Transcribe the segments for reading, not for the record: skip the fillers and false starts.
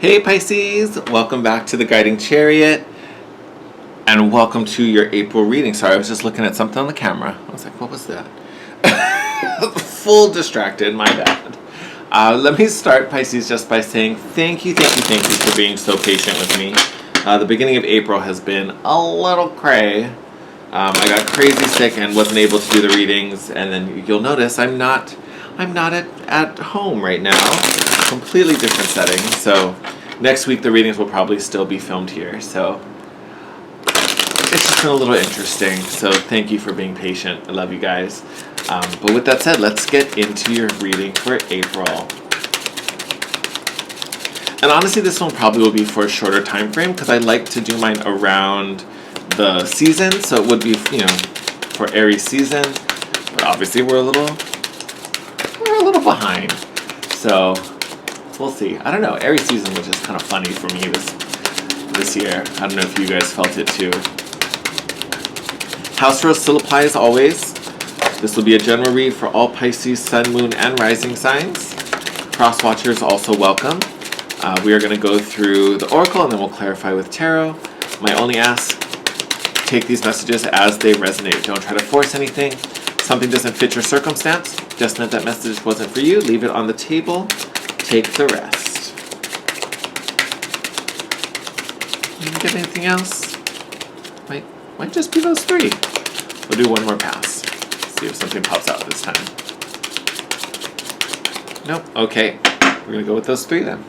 Hey Pisces, welcome back to the Guiding Chariot, and welcome to your April reading. Sorry, I was just looking at something on the camera. I was like, what was that? Full distracted, my bad. Let me start, Pisces, just by saying thank you for being so patient with me. The beginning of April has been a little cray. I got crazy sick and wasn't able to do the readings, and then you'll notice I'm not at home right now. Completely different setting. So next week the readings will probably still be filmed here. So it's just been a little interesting. So thank you for being patient. I love you guys. But with that said, let's get into your reading for April. And honestly, this one probably will be for a shorter time frame because I like to do mine around the season. So it would be, for Aries season. But obviously we're a little behind. So we'll see. I don't know. Aries season was just kind of funny for me this year. I don't know if you guys felt it too. House rules still apply as always. This will be a general read for all Pisces, Sun, Moon, and Rising signs. Cross watchers also welcome. We are going to go through the Oracle and then we'll clarify with Tarot. My only ask, take these messages as they resonate. Don't try to force anything. Something doesn't fit your circumstance, just know that message wasn't for you. Leave it on the table. Take the rest. You didn't get anything else? Might just be those three. We'll do one more pass. See if something pops out this time. Nope. Okay. We're gonna go with those three then.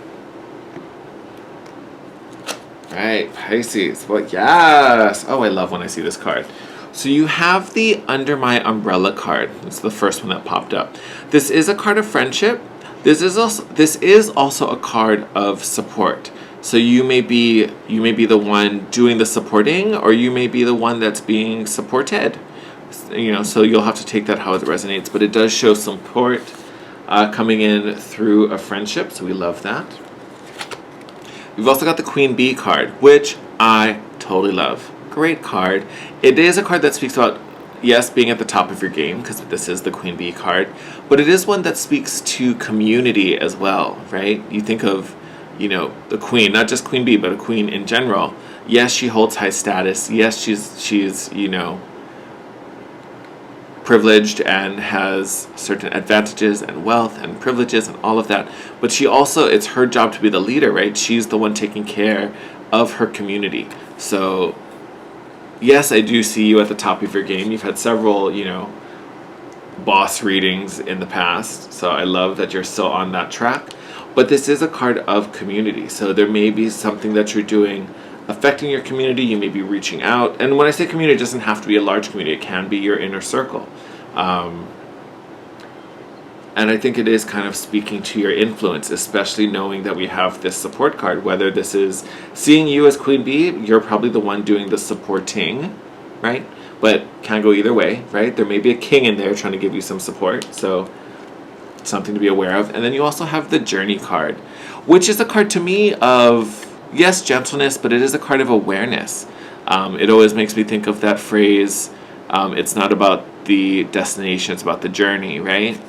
Alright, Pisces. Well, yes! Oh, I love when I see this card. So you have the Under My Umbrella card. It's the first one that popped up. This is a card of friendship. This is also a card of support. So you may be the one doing the supporting, or you may be the one that's being supported. So you'll have to take that how it resonates. But it does show support coming in through a friendship. So we love that. We've also got the Queen Bee card, which I totally love. Great card. It is a card that speaks about, yes, being at the top of your game, because this is the Queen Bee card, but it is one that speaks to community as well, right? You think of, the queen, not just Queen Bee, but a queen in general. Yes, she holds high status. Yes, she's privileged and has certain advantages and wealth and privileges and all of that. But she also, it's her job to be the leader, right? She's the one taking care of her community. So yes, I do see you at the top of your game. You've had several, boss readings in the past. So I love that you're still on that track. But this is a card of community. So there may be something that you're doing affecting your community. You may be reaching out. And when I say community, it doesn't have to be a large community. It can be your inner circle. And I think it is kind of speaking to your influence, especially knowing that we have this support card. Whether this is seeing you as Queen Bee, you're probably the one doing the supporting, right? But can go either way, right? There may be a king in there trying to give you some support, so something to be aware of. And then you also have the Journey card, which is a card to me of, yes, gentleness, but it is a card of awareness. It always makes me think of that phrase, it's not about the destination, it's about the journey, right?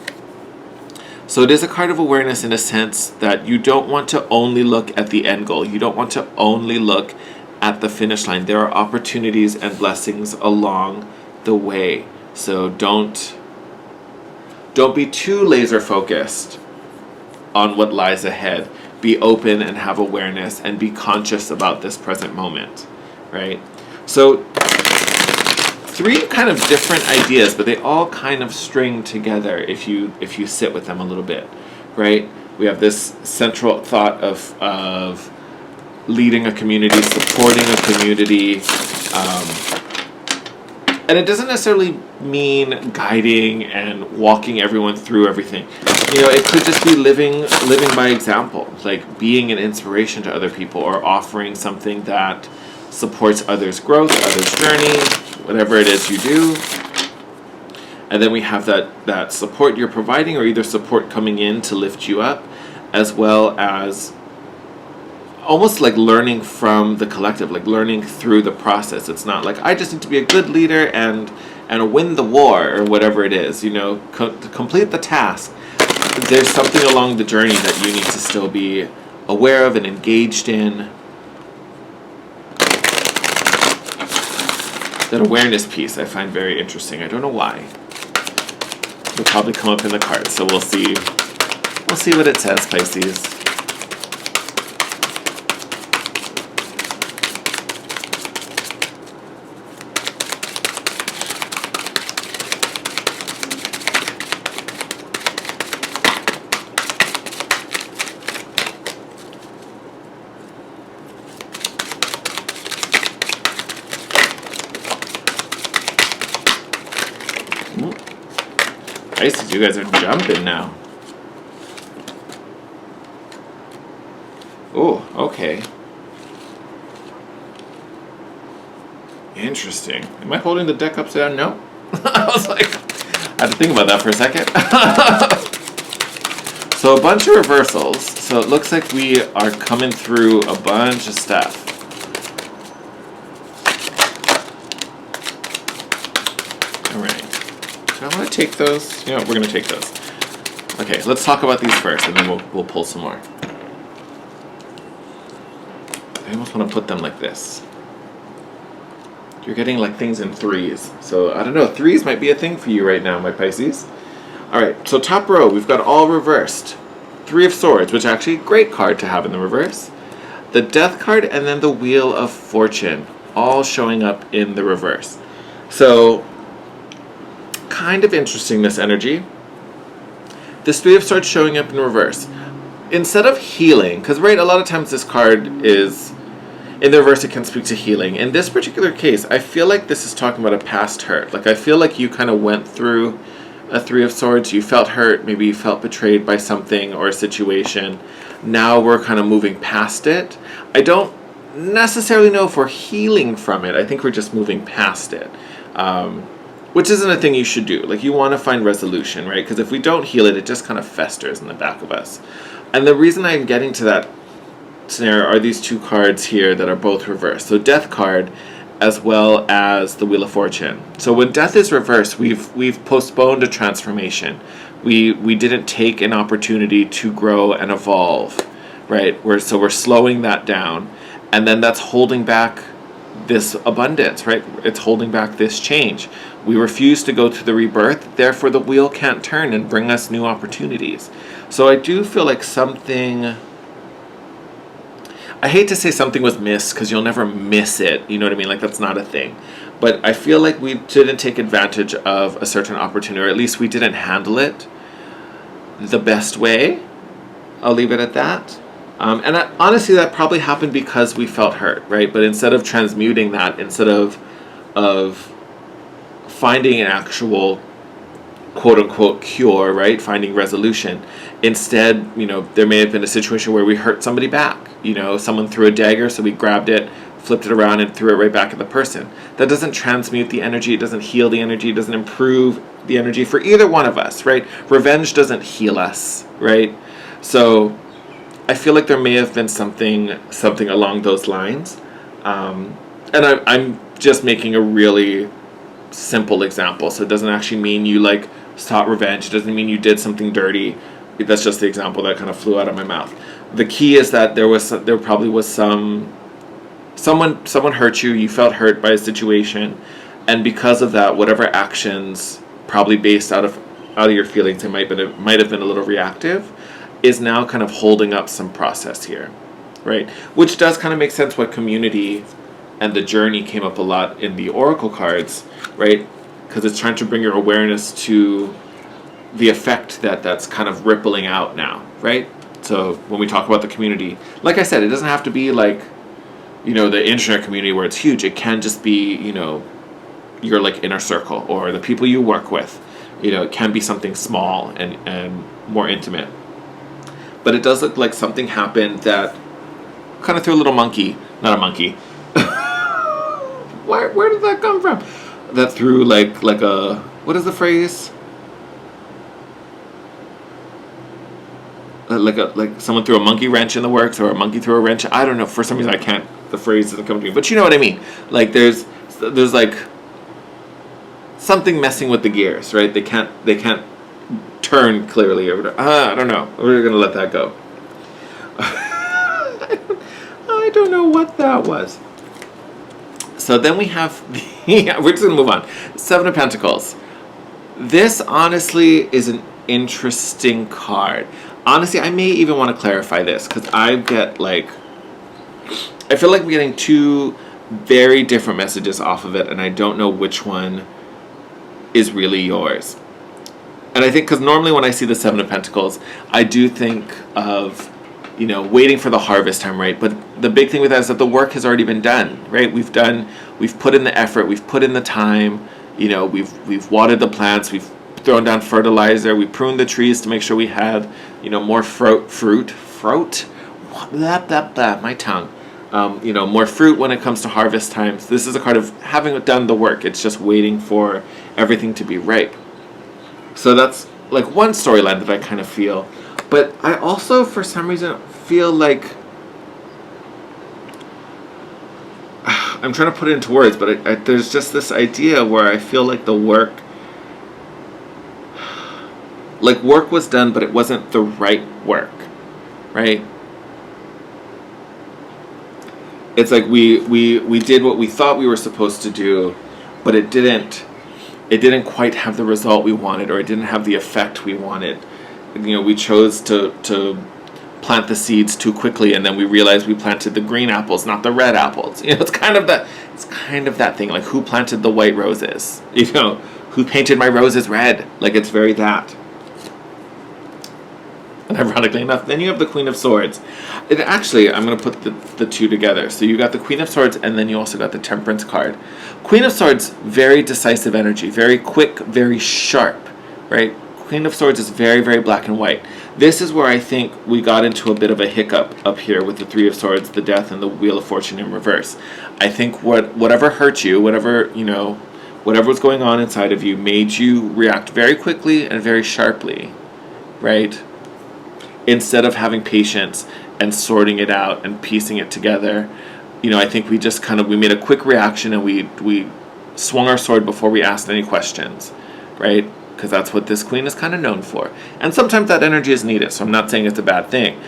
So it is a card of awareness in a sense that you don't want to only look at the end goal. You don't want to only look at the finish line. There are opportunities and blessings along the way. So don't be too laser focused on what lies ahead. Be open and have awareness and be conscious about this present moment, right? So three kind of different ideas, but they all kind of string together if you sit with them a little bit, right? We have this central thought of leading a community, supporting a community, and it doesn't necessarily mean guiding and walking everyone through everything. It could just be living by example, like being an inspiration to other people or offering something that supports others' growth, others' journey, whatever it is you do. And then we have that support you're providing, or either support coming in to lift you up, as well as almost like learning from the collective, like learning through the process. It's not like I just need to be a good leader and win the war or whatever it is, to complete the task. There's something along the journey that you need to still be aware of and engaged in. That awareness piece I find very interesting. I don't know why. It'll probably come up in the cards, so we'll see. We'll see what it says, Pisces. Pisces, you guys are jumping now. Oh, okay. Interesting. Am I holding the deck upside down? No. I was like, I had to think about that for a second. So a bunch of reversals. So it looks like we are coming through a bunch of stuff. All right. Do I want to take those? You know what, we're going to take those. Okay, let's talk about these first, and then we'll pull some more. I almost want to put them like this. You're getting like things in threes. So I don't know, threes might be a thing for you right now, my Pisces. Alright, so top row, we've got all reversed. Three of Swords, which is actually a great card to have in the reverse. The Death card, and then the Wheel of Fortune, all showing up in the reverse. So, kind of interesting, this energy. This Three of Swords showing up in reverse. Instead of healing, because right, a lot of times this card is, in the reverse it can speak to healing. In this particular case, I feel like this is talking about a past hurt. Like I feel like you kind of went through a Three of Swords, you felt hurt, maybe you felt betrayed by something or a situation. Now we're kind of moving past it. I don't necessarily know if we're healing from it. I think we're just moving past it. Which isn't a thing you should do. Like you want to find resolution, right? Because if we don't heal it, it just kind of festers in the back of us. And the reason I'm getting to that scenario are these two cards here that are both reversed. So Death card as well as the Wheel of Fortune. So when Death is reversed, we've postponed a transformation. We didn't take an opportunity to grow and evolve, right? So we're slowing that down, and then that's holding back this abundance, right? It's holding back this change. We refuse to go through the rebirth, therefore the wheel can't turn and bring us new opportunities. So I do feel like something, I hate to say something was missed because you'll never miss it, you know what I mean? Like that's not a thing. But I feel like we didn't take advantage of a certain opportunity, or at least we didn't handle it the best way. I'll leave it at that. Honestly, that probably happened because we felt hurt, right? But instead of transmuting that, instead of finding an actual quote-unquote cure, right? Finding resolution. Instead, you know, there may have been a situation where we hurt somebody back. You know, someone threw a dagger, so we grabbed it, flipped it around, and threw it right back at the person. That doesn't transmute the energy. It doesn't heal the energy. It doesn't improve the energy for either one of us, right? Revenge doesn't heal us, right? So I feel like there may have been something along those lines. And I'm just making a really simple example. So it doesn't actually mean you like sought revenge. It doesn't mean you did something dirty. That's just the example that kind of flew out of my mouth. The key is that there probably was someone hurt you. You felt hurt by a situation, and because of that, whatever actions, probably based out of your feelings, it might have been a little reactive, is now kind of holding up some process here, right? Which does kind of make sense why community and the journey came up a lot in the oracle cards, right? Because it's trying to bring your awareness to the effect that's kind of rippling out now, right? So when we talk about the community, like I said, it doesn't have to be like, you know, the internet community where it's huge. It can just be, you know, your like inner circle or the people you work with. You know, it can be something small and more intimate. But it does look like something happened that kind of threw a little monkey, not a monkey. Where did that come from? That threw like a, what is the phrase? Like someone threw a monkey wrench in the works, or a monkey threw a wrench. I don't know. For some reason, I can't. The phrase doesn't come to me. But you know what I mean. Like there's like something messing with the gears, right? They can't turn clearly over. I don't know. We're gonna let that go. don't know what that was. So then we have we're just going to move on. Seven of Pentacles. This honestly is an interesting card. Honestly, I may even want to clarify this because I feel like we're getting two very different messages off of it, and I don't know which one is really yours. And I think because normally when I see the Seven of Pentacles, I do think of, waiting for the harvest time, right? But the big thing with that is that the work has already been done, right? We've put in the effort, we've put in the time, we've watered the plants, we've thrown down fertilizer, we pruned the trees to make sure we had, more fruit, my tongue. More fruit when it comes to harvest times. This is a card of having done the work. It's just waiting for everything to be ripe. So that's like one storyline that I kind of feel. But I also, for some reason, feel like I'm trying to put it into words, but there's just this idea where I feel like the work was done, but it wasn't the right work, right? It's like we did what we thought we were supposed to do, but it didn't quite have the result we wanted, or it didn't have the effect we wanted. We chose to plant the seeds too quickly, and then we realized we planted the green apples, not the red apples. It's kind of that thing, like who planted the white roses? Who painted my roses red? Like it's very that. And ironically enough, then you have the Queen of Swords. Actually, I'm going to put the two together. So you got the Queen of Swords, and then you also got the Temperance card. Queen of Swords, very decisive energy, very quick, very sharp, right? Queen of Swords is very, very black and white. This is where I think we got into a bit of a hiccup up here with the Three of Swords, the Death, and the Wheel of Fortune in reverse. I think whatever hurt you, whatever was going on inside of you, made you react very quickly and very sharply, right? Instead of having patience and sorting it out and piecing it together, I think we just we made a quick reaction, and we swung our sword before we asked any questions, right? Because that's what this queen is kind of known for. And sometimes that energy is needed, so I'm not saying it's a bad thing.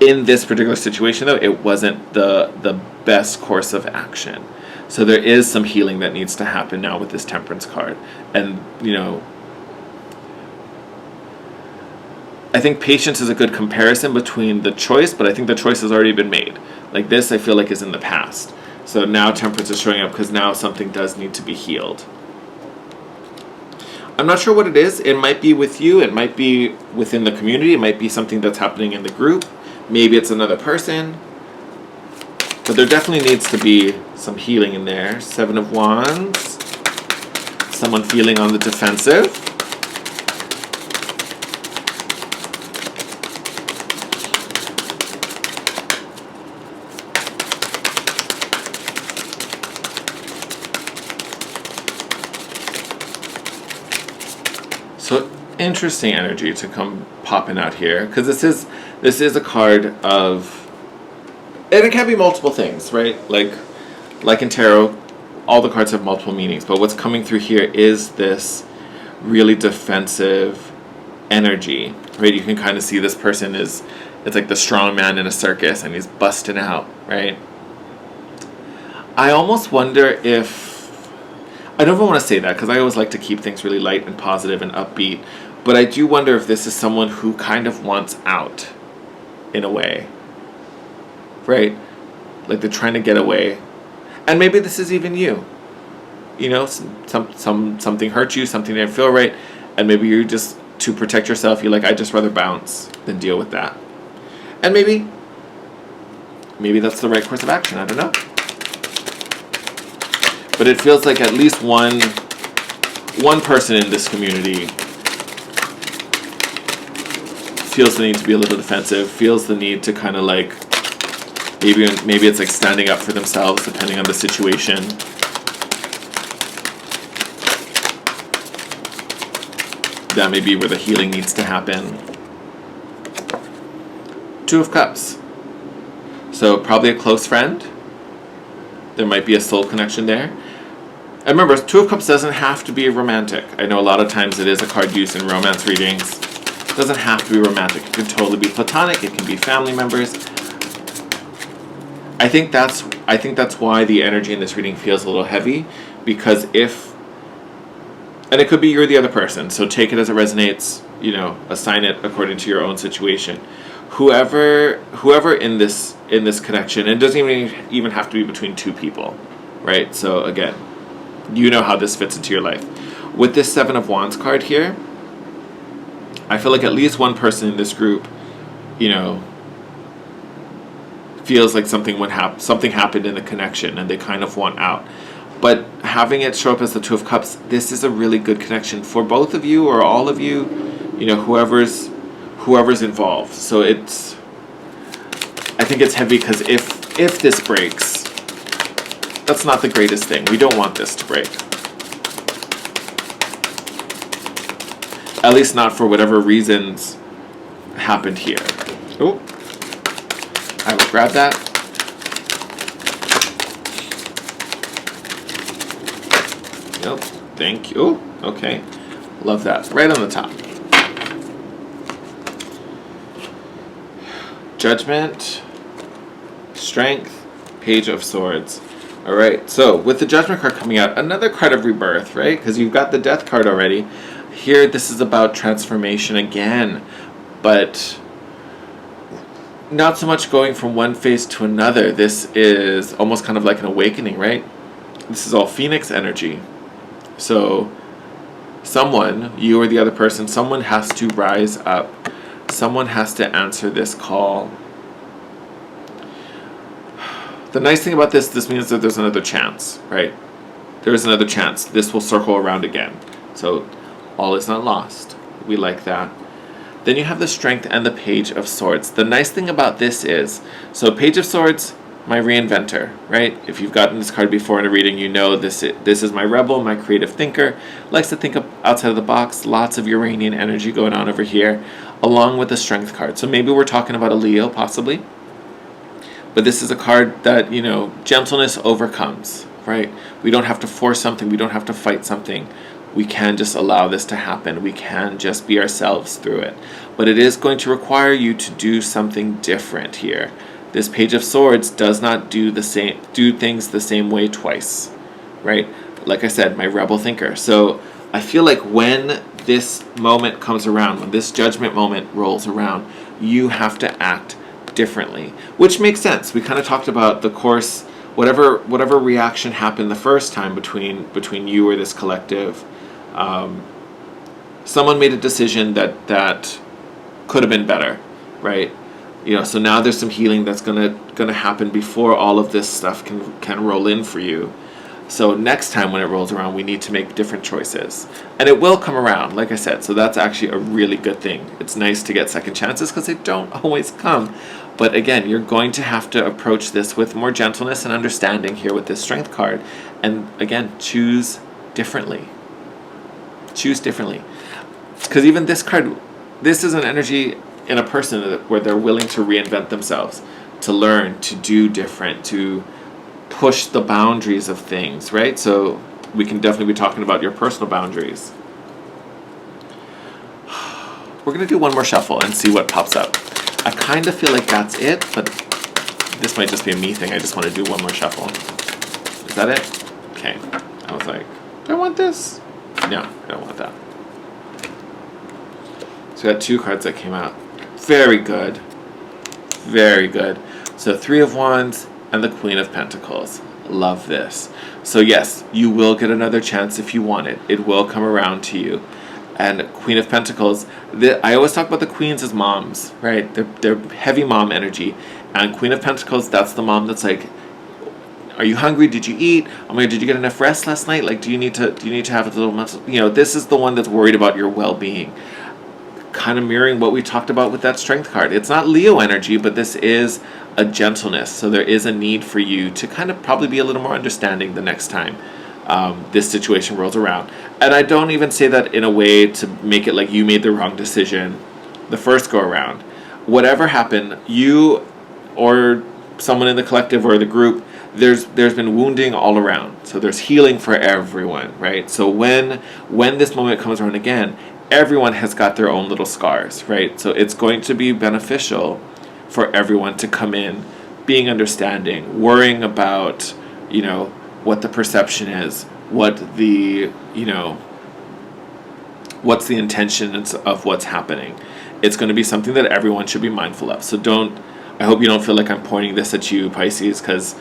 In this particular situation, though, it wasn't the best course of action. So there is some healing that needs to happen now with this Temperance card. And, I think patience is a good comparison between the choice, but I think the choice has already been made. Like this, I feel like is in the past. So now Temperance is showing up because now something does need to be healed. I'm not sure what it is. It might be with you. It might be within the community. It might be something that's happening in the group. Maybe it's another person. But there definitely needs to be some healing in there. Seven of Wands. Someone feeling on the defensive. So interesting energy to come popping out here, because this is a card of, and it can be multiple things, right? Like in tarot, all the cards have multiple meanings, but what's coming through here is this really defensive energy, right? You can kind of see this person it's like the strong man in a circus, and he's busting out, right? I almost wonder if, I don't even want to say that because I always like to keep things really light and positive and upbeat, but I do wonder if this is someone who kind of wants out in a way, right? Like they're trying to get away. And maybe this is even you. Something hurt you, something didn't feel right, and maybe you're just, to protect yourself, you're like, I'd just rather bounce than deal with that. And maybe that's the right course of action, I don't know. But it feels like at least one person in this community feels the need to be a little defensive, feels the need to kind of like, maybe it's like standing up for themselves depending on the situation. That may be where the healing needs to happen. Two of Cups. So probably a close friend. There might be a soul connection there. And remember, Two of Cups doesn't have to be romantic. I know a lot of times it is a card used in romance readings. It doesn't have to be romantic. It can totally be platonic. It can be family members. I think that's why the energy in this reading feels a little heavy, because and it could be you're the other person, so take it as it resonates, assign it according to your own situation. Whoever in this connection, and it doesn't even have to be between two people, right? So again, you know how this fits into your life. With this Seven of Wands card here, I feel like at least one person in this group, feels like something happened in the connection and they kind of want out. But having it show up as the Two of Cups, this is a really good connection for both of you or all of you, whoever's involved. So I think it's heavy because if this breaks, that's not the greatest thing. We don't want this to break. At least not for whatever reasons happened here. Oh, I will grab that. Yep, thank you. Okay, love that. Right on the top. Judgment, Strength, Page of Swords. All right, so with the Judgment card coming out, another card of rebirth, right? Because you've got the Death card already. Here, this is about transformation again, but not so much going from one phase to another. This is almost kind of like an awakening, right? This is all Phoenix energy. So someone, you or the other person, someone has to rise up. Someone has to answer this call. The nice thing about this means that there's another chance, right? There is another chance. This will circle around again. So all is not lost. We like that. Then you have the Strength and the Page of Swords. The nice thing about this is, so Page of Swords, my reinventor, right? If you've gotten this card before in a reading, you know this is my rebel, my creative thinker. Likes to think outside of the box. Lots of Uranian energy going on over here, along with the Strength card. So maybe we're talking about a Leo, possibly. But this is a card that, gentleness overcomes, right? We don't have to force something. We don't have to fight something. We can just allow this to happen. We can just be ourselves through it. But it is going to require you to do something different here. This Page of Swords does not do things the same way twice, right? Like I said, my rebel thinker. So I feel like when this moment comes around, when this judgment moment rolls around, you have to act differently, which makes sense. We kind of talked about the course, whatever reaction happened the first time between you or this collective. Someone made a decision that could have been better, right? So now there's some healing that's gonna happen before all of this stuff can roll in for you. So next time when it rolls around, we need to make different choices, and it will come around, like I said. So that's actually a really good thing. It's nice to get second chances because they don't always come. But again, you're going to have to approach this with more gentleness and understanding here with this Strength card, and again, choose differently. Choose differently, because even this card, this is an energy in a person where they're willing to reinvent themselves, to learn, to do different, to push the boundaries of things, right? So we can definitely be talking about your personal boundaries. We're going to do one more shuffle and see what pops up. I kind of feel like that's it, but this might just be a me thing. I just want to do one more shuffle. Is that it? Okay. I was like, do I want this? No, I don't want that. So we got two cards that came out. Very good. Very good. So Three of Wands and the Queen of Pentacles. Love this. So yes, you will get another chance if you want it. It will come around to you. And Queen of Pentacles, I always talk about the queens as moms, right? They're heavy mom energy. And Queen of Pentacles, that's the mom that's like, are you hungry? Did you eat? Oh my God, did you get enough rest last night? Like, do you need to have a little muscle? This is the one that's worried about your well-being. Kind of mirroring what we talked about with that Strength card. It's not Leo energy, but this is a gentleness. So there is a need for you to kind of probably be a little more understanding the next time this situation rolls around. And I don't even say that in a way to make it like you made the wrong decision the first go around. Whatever happened, you or someone in the collective or the group, there's been wounding all around. So there's healing for everyone, right? So when this moment comes around again, everyone has got their own little scars, right? So it's going to be beneficial for everyone to come in being understanding, worrying about, you know, what the perception is, what the, you know, what's the intentions of what's happening. It's going to be something that everyone should be mindful of. So I hope you don't feel like I'm pointing this at you, Pisces, because,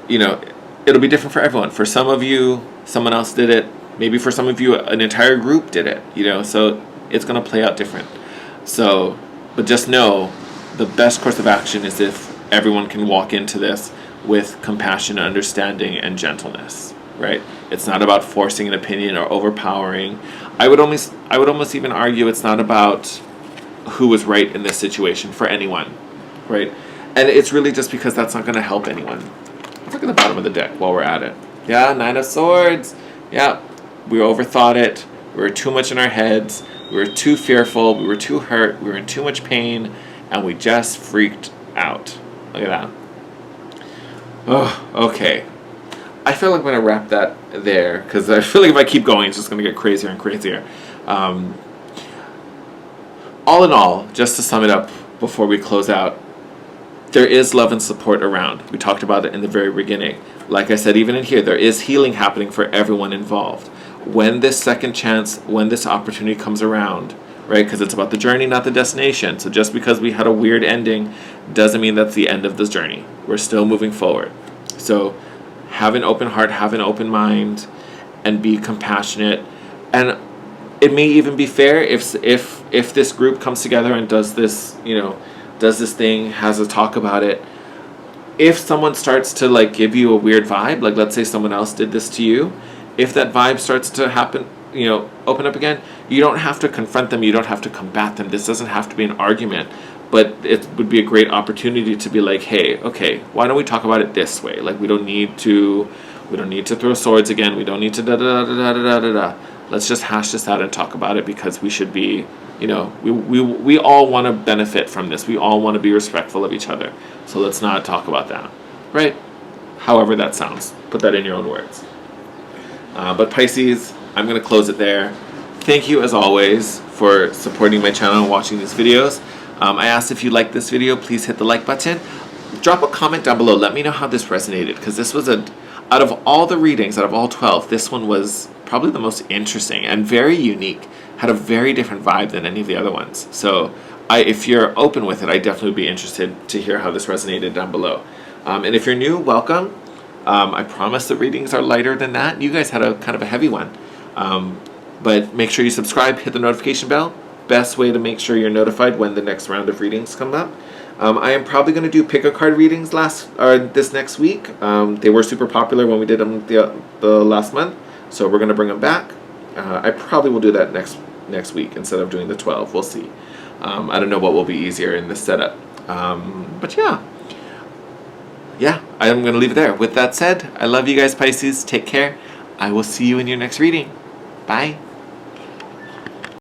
you know, it'll be different for everyone. For some of you, someone else did it. Maybe for some of you, an entire group did it, you know, so it's going to play out different. So, but just know the best course of action is if everyone can walk into this with compassion, understanding, and gentleness, right? It's not about forcing an opinion or overpowering. I would almost even argue it's not about who was right in this situation for anyone, right? And it's really just because that's not going to help anyone. Let's look at the bottom of the deck while we're at it. Yeah, Nine of Swords. Yeah, we overthought it. We were too much in our heads. We were too fearful. We were too hurt. We were in too much pain. And we just freaked out. Look at that. Oh, okay. I feel like I'm going to wrap that there, because I feel like if I keep going, it's just going to get crazier and crazier. All in all, just to sum it up before we close out, there is love and support around. We talked about it in the very beginning. Like I said, even in here, there is healing happening for everyone involved. When this second chance, when this opportunity comes around, right? Because it's about the journey, not the destination. So just because we had a weird ending doesn't mean that's the end of this journey. We're still moving forward. So have an open heart, have an open mind, and be compassionate. And it may even be fair if this group comes together and does this, you know, does this thing, has a talk about it. If someone starts to like give you a weird vibe, like let's say someone else did this to you, if that vibe starts to happen, you know, open up again, you don't have to confront them, you don't have to combat them. This doesn't have to be an argument, but it would be a great opportunity to be like, hey, okay, why don't we talk about it this way? Like we don't need to throw swords again. We don't need to da da da da da da da. Let's just hash this out and talk about it, because we should be, you know, we all want to benefit from this. We all want to be respectful of each other. So let's not talk about that, right? However that sounds. Put that in your own words. But Pisces, I'm going to close it there. Thank you, as always, for supporting my channel and watching these videos. I asked if you liked this video, please hit the like button. Drop a comment down below. Let me know how this resonated, because this was out of all the readings, out of all 12, this one was probably the most interesting and very unique. Had a very different vibe than any of the other ones. So if you're open with it, I definitely would be interested to hear how this resonated down below. And if you're new, welcome. I promise the readings are lighter than that. You guys had a kind of a heavy one. But make sure you subscribe, hit the notification bell. Best way to make sure you're notified when the next round of readings come up. I am probably going to do pick a card readings this next week. They were super popular when we did them the last month, so we're going to bring them back. I probably will do that next week instead of doing the 12. We'll see. I don't know what will be easier in this setup. But yeah, I'm going to leave it there. With that said, I love you guys, Pisces. Take care. I will see you in your next reading. Bye.